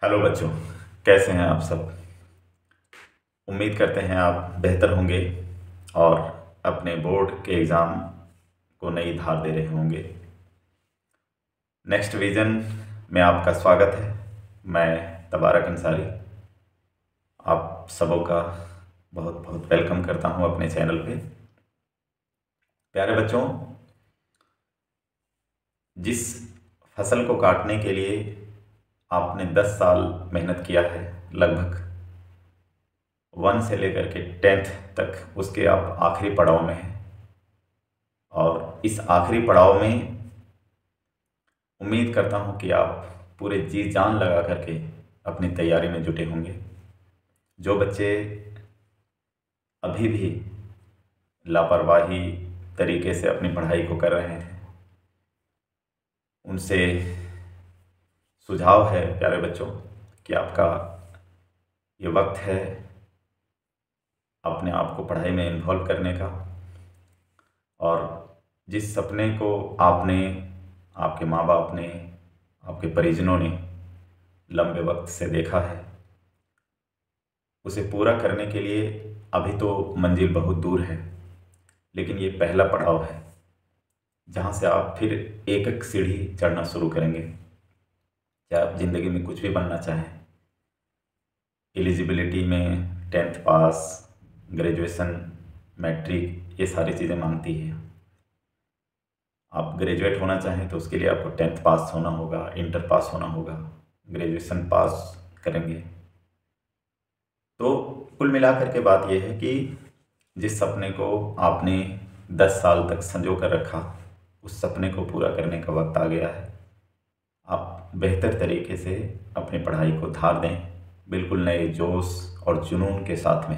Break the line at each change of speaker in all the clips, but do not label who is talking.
Hello बच्चों, कैसे हैं आप सब। उम्मीद करते हैं आप बेहतर होंगे और अपने बोर्ड के एग्ज़ाम को नई धार दे रहे होंगे। नेक्स्ट विज़न में आपका स्वागत है। मैं तबारक अंसारी आप सबों का बहुत बहुत वेलकम करता हूं अपने चैनल पे। प्यारे बच्चों, जिस फसल को काटने के लिए आपने 10 साल मेहनत किया है, लगभग 1 से लेकर के 10th तक उसके आप आखिरी पड़ाव में हैं, और इस आखिरी पड़ाव में उम्मीद करता हूं कि आप पूरे जी जान लगा करके अपनी तैयारी में जुटे होंगे। जो बच्चे अभी भी लापरवाही तरीके से अपनी पढ़ाई को कर रहे हैं, उनसे सुझाव है प्यारे बच्चों कि आपका ये वक्त है अपने आप को पढ़ाई में इन्वॉल्व करने का। और जिस सपने को आपने, आपके माँ बाप ने, आपके परिजनों ने लंबे वक्त से देखा है, उसे पूरा करने के लिए अभी तो मंजिल बहुत दूर है, लेकिन ये पहला पड़ाव है जहाँ से आप फिर एक एक सीढ़ी चढ़ना शुरू करेंगे। क्या आप ज़िंदगी में कुछ भी बनना चाहें, एलिजिबिलिटी में 10th पास, ग्रेजुएशन, मैट्रिक, ये सारी चीज़ें मांगती है। आप ग्रेजुएट होना चाहें तो उसके लिए आपको 10th पास होना होगा, इंटर पास होना होगा, ग्रेजुएशन पास करेंगे। तो कुल मिलाकर के बात यह है कि जिस सपने को आपने 10 साल तक संजो कर रखा, उस सपने को पूरा करने का वक्त आ गया है। आप बेहतर तरीके से अपनी पढ़ाई को धार दें, बिल्कुल नए जोश और जुनून के साथ में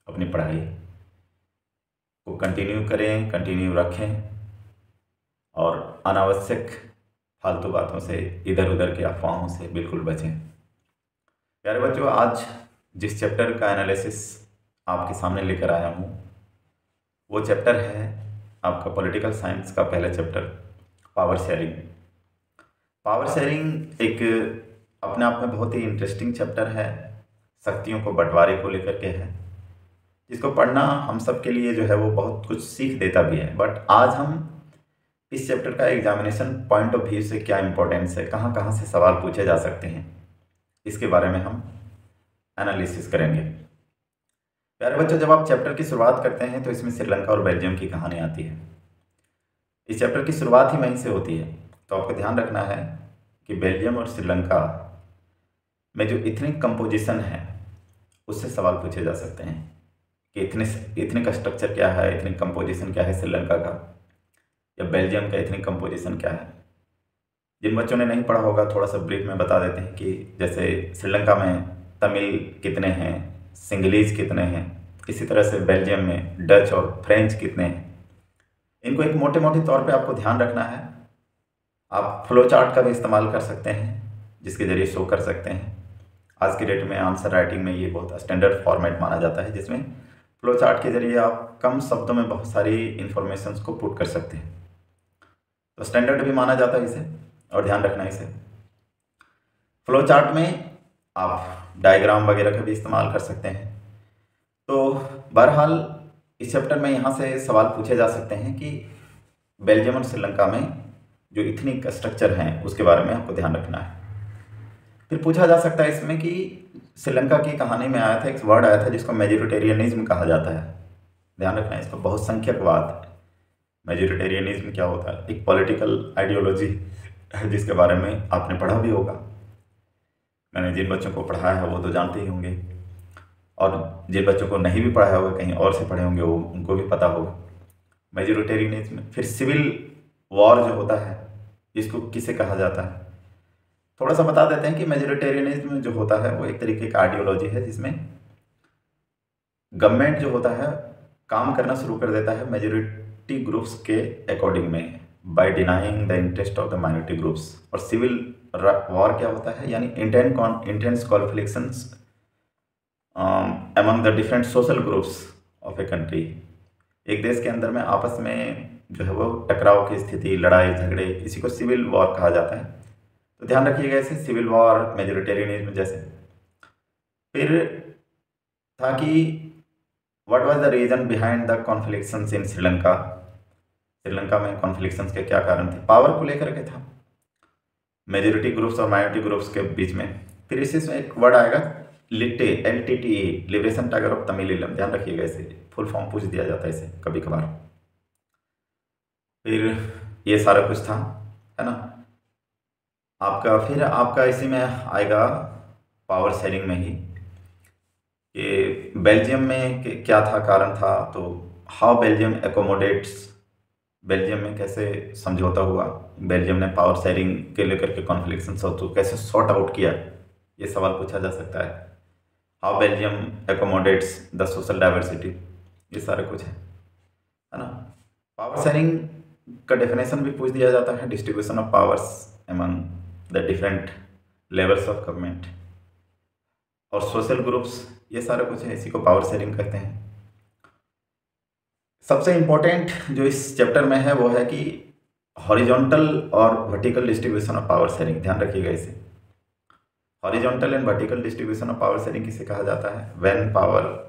अपनी पढ़ाई को कंटिन्यू करें, कंटिन्यू रखें, और अनावश्यक फालतू बातों से, इधर उधर के अफवाहों से बिल्कुल बचें। प्यारे बच्चों, आज जिस चैप्टर का एनालिसिस आपके सामने लेकर आया हूँ, वो चैप्टर है आपका पॉलिटिकल साइंस का पहला chapter, power sharing. Power sharing एक अपने आप में बहुत ही इंटरेस्टिंग चैप्टर है, शक्तियों को बंटवारे को लेकर के है, जिसको पढ़ना हम सब के लिए जो है वो बहुत कुछ सीख देता भी है। बट आज हम इस चैप्टर का एग्जामिनेशन पॉइंट ऑफ व्यू से क्या इंपॉर्टेंस है, कहाँ कहाँ से सवाल पूछे जा सकते हैं, इसके बारे में हम एनालिसिस करेंगे। प्यारे बच्चों, जब आप चैप्टर की शुरुआत करते हैं तो इसमें श्रीलंका और बेल्जियम की कहानी आती है। इस चैप्टर की शुरुआत ही वहीं से होती है। तो आपको ध्यान रखना है कि बेल्जियम और श्रीलंका में जो इथनिक कंपोजिशन है, उससे सवाल पूछे जा सकते हैं कि इथनिक का स्ट्रक्चर क्या है, इथनिक कंपोजिशन क्या है श्रीलंका का, या बेल्जियम का इथनिक कंपोजिशन क्या है। जिन बच्चों ने नहीं पढ़ा होगा, थोड़ा सा ब्रीफ में बता देते हैं कि जैसे श्रीलंका में तमिल कितने हैं, सिंगलीज कितने हैं, इसी तरह से बेल्जियम में डच और फ्रेंच कितने हैं। इनको एक मोटे मोटे तौर पे आपको ध्यान रखना है। आप फ्लो चार्ट का भी इस्तेमाल कर सकते हैं, जिसके ज़रिए शो कर सकते हैं। आज के डेट में आंसर राइटिंग में ये बहुत स्टैंडर्ड फॉर्मेट माना जाता है, जिसमें फ्लो चार्ट के ज़रिए आप कम शब्दों में बहुत सारी इन्फॉर्मेशन को पुट कर सकते हैं। तो स्टैंडर्ड भी माना जाता है इसे, और ध्यान रखना इसे। फ्लो चार्ट में आप डायग्राम वगैरह का भी इस्तेमाल कर सकते हैं। तो बहरहाल इस चैप्टर में यहाँ से सवाल पूछे जा सकते हैं कि बेल्जियम और श्रीलंका में जो इथनिक स्ट्रक्चर हैं उसके बारे में आपको ध्यान रखना है। फिर पूछा जा सकता है इसमें कि श्रीलंका की कहानी में आया था, एक वर्ड आया था जिसको मेजोरिटेरियनिज्म कहा जाता है। ध्यान रखना है, इसको बहुसंख्यकवाद। मेजोरिटेरियनिज्म क्या होता है? एक पॉलिटिकल आइडियोलॉजी है जिसके बारे में आपने पढ़ा भी होगा। मैंने जिन बच्चों को पढ़ाया है वो तो जानते ही होंगे, और जिन बच्चों को नहीं भी पढ़ाया होगा, कहीं और से पढ़े होंगे, वो उनको भी पता होगा मेजोरिटेरियनिज्म। फिर सिविल वॉर जो होता है, इसको किसे कहा जाता है? थोड़ा सा बता देते हैं कि मेजोरिटेरियनिज्म जो होता है वो एक तरीके का आइडियोलॉजी है जिसमें गवर्नमेंट जो होता है काम करना शुरू कर देता है मेजोरिटी ग्रुप्स के अकॉर्डिंग में, by denying the interest of the minority groups. और सिविल वॉर क्या होता है? यानी intense conflictions among the different social groups of a country. एक देश के अंदर में आपस में जो है वो टकराव की स्थिति, लड़ाई झगड़े, इसी को सिविल वॉर कहा जाता है। तो ध्यान रखिएगा इसे, सिविल वॉर, मेजोरिटेरियनिज्म जैसे। फिर था कि what was the reason behind the conflictions in Sri Lanka. Sri Lanka में कॉन्फ्लिक्शंस के क्या कारण थे, पावर को लेकर के था, मेजोरिटी ग्रुप्स और माइनॉरिटी ग्रुप्स के बीच में। फिर इसमें एक वर्ड आएगा लिट्टे, LTTE, liberation tiger of Tamil. ध्यान रखिएगा इसे, फुल फॉर्म पूछ दिया जाता है इसे कभी कभार। फिर ये सारा कुछ था, है ना आपका। फिर आपका इसी में आएगा पावर शेयरिंग में ही कि बेल्जियम में क्या था, कारण था। तो हाउ बेल्जियम एकोमोडेट्स, बेल्जियम में कैसे समझौता हुआ, बेल्जियम ने पावर शेयरिंग के लेकर के कॉन्फ्लिक्शन तो कैसे सॉर्ट आउट किया, ये सवाल पूछा जा सकता है। How Belgium accommodates the social diversity, ये सारे कुछ है ना। पावर शेयरिंग का डेफिनेशन भी पूछ दिया जाता है, distribution of powers among the different levels of government और सोशल ग्रुप्स, ये सारा कुछ है, इसी को पावर शेयरिंग कहते हैं। सबसे इम्पोर्टेंट जो इस चैप्टर में है वो है कि हॉरिजॉन्टल और vertical distribution of power sharing. ध्यान रखिएगा इसे, horizontal and vertical distribution of power sharing किसे कहा जाता है, when power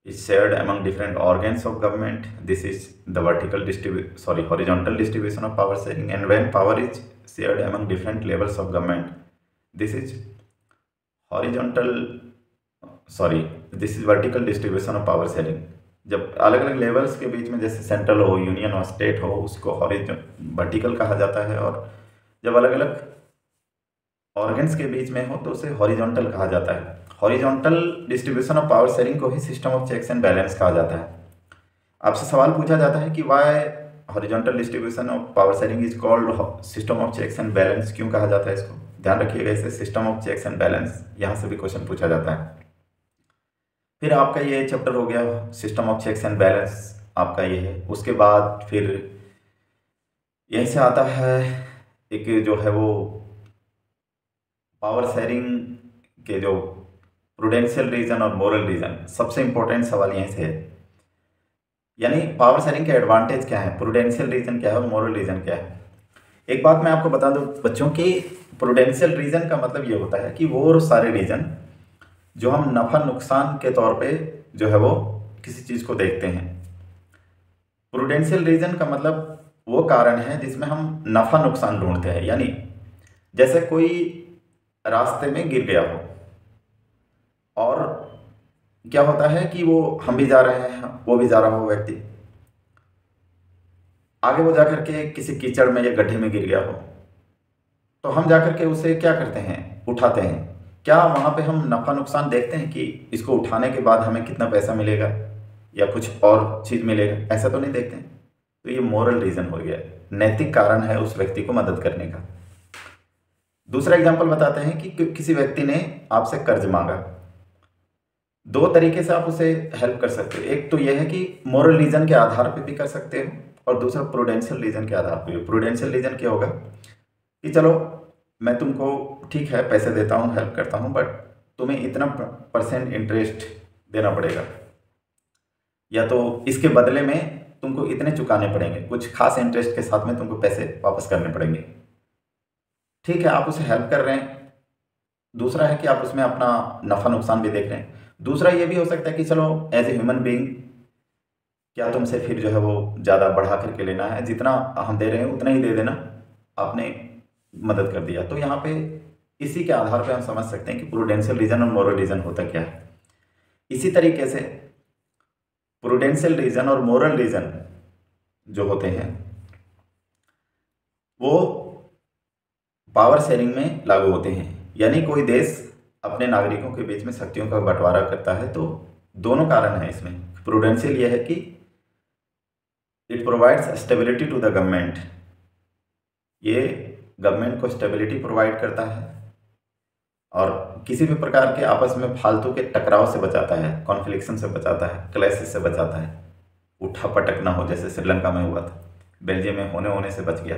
is shared among different organs of government, this is the horizontal distribution of power sharing, and when power is shared among different levels of government, this is vertical distribution of power sharing. जब अलग अलग levels के बीच में, जैसे central हो, union हो, state हो, उसको वर्टिकल कहा जाता है, और जब अलग अलग ऑर्गन्स के बीच में हो तो उसे हॉरिजॉन्टल कहा जाता है। Horizontal distribution of power sharing को ही system of checks and balance कहा जाता है। आपसे सवाल पूछा जाता है कि why horizontal distribution of power sharing is called system of checks and balance, क्यों कहा जाता है इसको। ध्यान रखिएगा इसे, system of checks and balance, यहाँ से भी क्वेश्चन पूछा जाता है। फिर आपका ये चैप्टर हो गया system of checks and balance, आपका ये है। उसके बाद फिर यहीं से आता है एक जो है वो पावर शेयरिंग के जो प्रूडेंशियल रीजन और मोरल रीजन, सबसे इंपॉर्टेंट सवाल यहीं से है। यानी पावर शेयरिंग के एडवांटेज क्या है, प्रूडेंशियल रीजन क्या है और मोरल रीजन क्या है। एक बात मैं आपको बता दूं बच्चों की, प्रूडेंशियल रीजन का मतलब ये होता है कि वो सारे रीजन जो हम नफा नुकसान के तौर पे जो है वो किसी चीज़ को देखते हैं। प्रूडेंशियल रीजन का मतलब वो कारण है जिसमें हम नफा नुकसान ढूंढते हैं। यानी जैसे कोई रास्ते में गिर गया हो और क्या होता है कि वो हम भी जा रहे हैं, वो भी जा रहा हो, व्यक्ति आगे वो जाकर के किसी कीचड़ में या गड्ढे में गिर गया हो, तो हम जाकर के उसे क्या करते हैं, उठाते हैं। क्या वहाँ पे हम नफ़ा नुकसान देखते हैं कि इसको उठाने के बाद हमें कितना पैसा मिलेगा या कुछ और चीज़ मिलेगा, ऐसा तो नहीं देखते हैं। तो ये मोरल रीज़न हो गया, नैतिक कारण है उस व्यक्ति को मदद करने का। दूसरा एग्जाम्पल बताते हैं कि किसी व्यक्ति ने आपसे कर्ज मांगा। दो तरीके से आप उसे हेल्प कर सकते हो। एक तो यह है कि मोरल रीज़न के आधार पर भी कर सकते हो, और दूसरा प्रूडेंशियल रीज़न के आधार पर। प्रूडेंशियल रीज़न क्या होगा कि चलो मैं तुमको ठीक है पैसे देता हूँ, हेल्प करता हूँ, बट तुम्हें इतना % इंटरेस्ट देना पड़ेगा, या तो इसके बदले में तुमको इतने चुकाने पड़ेंगे, कुछ खास इंटरेस्ट के साथ में तुमको पैसे वापस करने पड़ेंगे। ठीक है, आप उसे हेल्प कर रहे हैं। दूसरा है कि आप उसमें अपना नफ़ा नुकसान भी देख रहे हैं। दूसरा ये भी हो सकता है कि चलो एज ए ह्यूमन बीइंग क्या तुमसे फिर जो है वो ज़्यादा बढ़ा करके लेना है, जितना हम दे रहे हैं उतना ही दे देना, आपने मदद कर दिया। तो यहाँ पे इसी के आधार पे हम समझ सकते हैं कि प्रूडेंशियल रीजन और मोरल रीजन होता क्या है। इसी तरीके से प्रूडेंशियल रीजन और मोरल रीजन जो होते हैं वो पावर शेयरिंग में लागू होते हैं। यानी कोई देश अपने नागरिकों के बीच में शक्तियों का बंटवारा करता है, तो दोनों कारण हैं इसमें। प्रूडेंशियल यह है कि it provides stability to the government, ये गवर्नमेंट को स्टेबिलिटी प्रोवाइड करता है और किसी भी प्रकार के आपस में फालतू के टकराव से बचाता है, कॉन्फ्लिक्शन से बचाता है, क्लैशेस से बचाता है, उठा पटक ना हो जैसे श्रीलंका में हुआ था, बेल्जियम में होने से बच गया।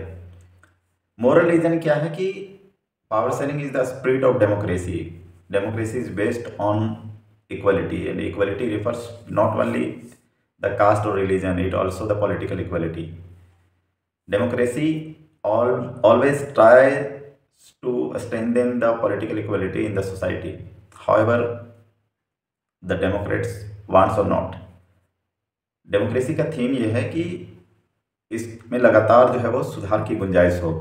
मोरल रीजन क्या है कि power sharing is the spirit of democracy. Democracy is based on equality, and equality refers not only the caste or religion, it also the political equality. Democracy always try to strengthen the political equality in the society, however the Democrats wants or not. Democracy का theme ये है कि इसमें लगातार जो है वो सुधार की गुंजाइश हो।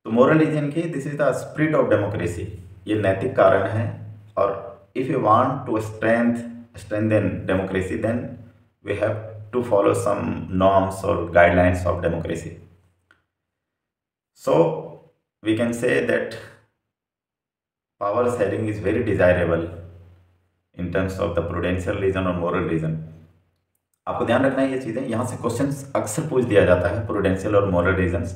तो मोरल रीजन की this is the spirit of democracy, ये नैतिक कारण है। और if you want to strengthen democracy, then we have to follow some norms or guidelines of democracy. So we can say that power sharing is very desirable in terms of the prudential reason or moral reason. आपको ध्यान रखना है ये चीज़ें, यहाँ से questions अक्सर पूछ दिया जाता है, प्रूडेंशियल और मोरल रीजंस।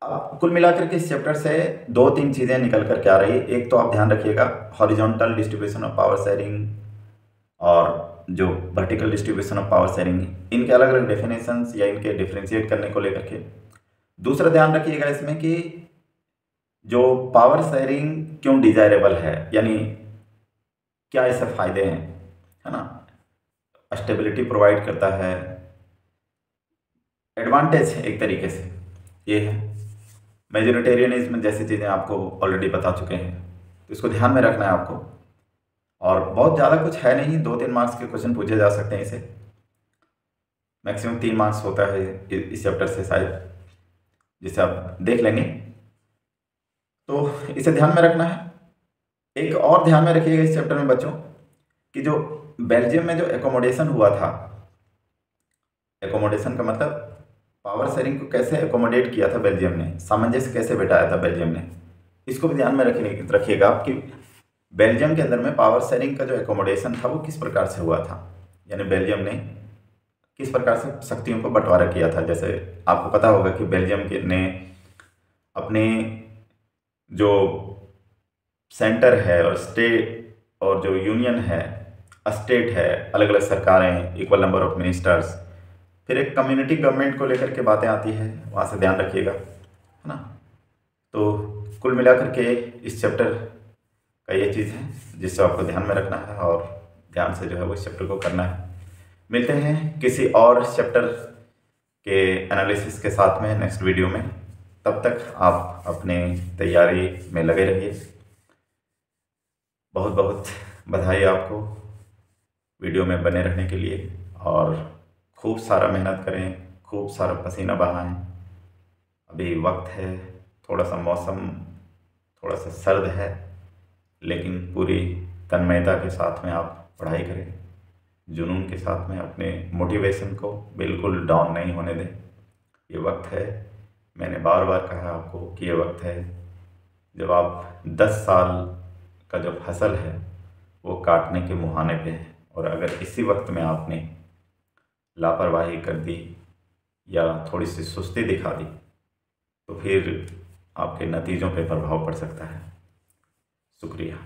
आप कुल मिलाकर के इस चैप्टर से 2-3 चीज़ें निकल कर के आ रही है। एक तो आप ध्यान रखिएगा horizontal distribution of power sharing और जो vertical distribution of power sharing, इनके अलग अलग डेफिनेशंस या इनके डिफ्रेंशिएट करने को लेकर के। दूसरा ध्यान रखिएगा इसमें कि जो पावर शेयरिंग क्यों डिजायरेबल है, यानी क्या इससे फायदे हैं, है ना। स्टेबिलिटी प्रोवाइड करता है, एडवांटेज एक तरीके से ये है। मेजोरिटेरियनिज्म जैसी चीज़ें आपको ऑलरेडी बता चुके हैं, तो इसको ध्यान में रखना है आपको। और बहुत ज़्यादा कुछ है नहीं, 2-3 मार्क्स के क्वेश्चन पूछे जा सकते हैं इसे, मैक्सिमम 3 मार्क्स होता है इस चैप्टर से शायद, जिसे आप देख लेंगे। तो इसे ध्यान में रखना है। एक और ध्यान में रखिएगा इस चैप्टर में बच्चों कि जो बेल्जियम में जो एकोमोडेशन हुआ था, एकोमोडेशन का मतलब पावर शेयरिंग को कैसे एकोमोडेट किया था बेल्जियम ने, सामंजस्य कैसे बिठाया था बेल्जियम ने, इसको भी ध्यान में रखिएगा आप कि बेल्जियम के अंदर में पावर शेयरिंग का जो एकोमोडेशन था वो किस प्रकार से हुआ था, यानी बेल्जियम ने किस प्रकार से शक्तियों को बंटवारा किया था। जैसे आपको पता होगा कि बेल्जियम के ने अपने जो सेंटर है और स्टेट और जो यूनियन है, स्टेट है, अलग अलग सरकारें, इक्वल नंबर ऑफ मिनिस्टर्स, फिर एक कम्युनिटी गवर्नमेंट को लेकर के बातें आती है, वहाँ से ध्यान रखिएगा, है ना। तो कुल मिलाकर के इस चैप्टर का ये चीज़ है जिससे आपको ध्यान में रखना है और ध्यान से जो है वो इस चैप्टर को करना है। मिलते हैं किसी और चैप्टर के एनालिसिस के साथ में नेक्स्ट वीडियो में। तब तक आप अपने तैयारी में लगे रहिए। बहुत बहुत बधाई आपको वीडियो में बने रहने के लिए, और खूब सारा मेहनत करें, खूब सारा पसीना बहाएं। अभी वक्त है, थोड़ा सा मौसम थोड़ा सा सर्द है, लेकिन पूरी तन्मयता के साथ में आप पढ़ाई करें, जुनून के साथ में अपने मोटिवेशन को बिल्कुल डाउन नहीं होने दें। ये वक्त है, मैंने बार बार कहा आपको कि ये वक्त है जब आप 10 साल का जो फसल है वो काटने के मुहाने पे है, और अगर इसी वक्त में आपने लापरवाही कर दी या थोड़ी सी सुस्ती दिखा दी तो फिर आपके नतीजों पे प्रभाव पड़ सकता है। शुक्रिया।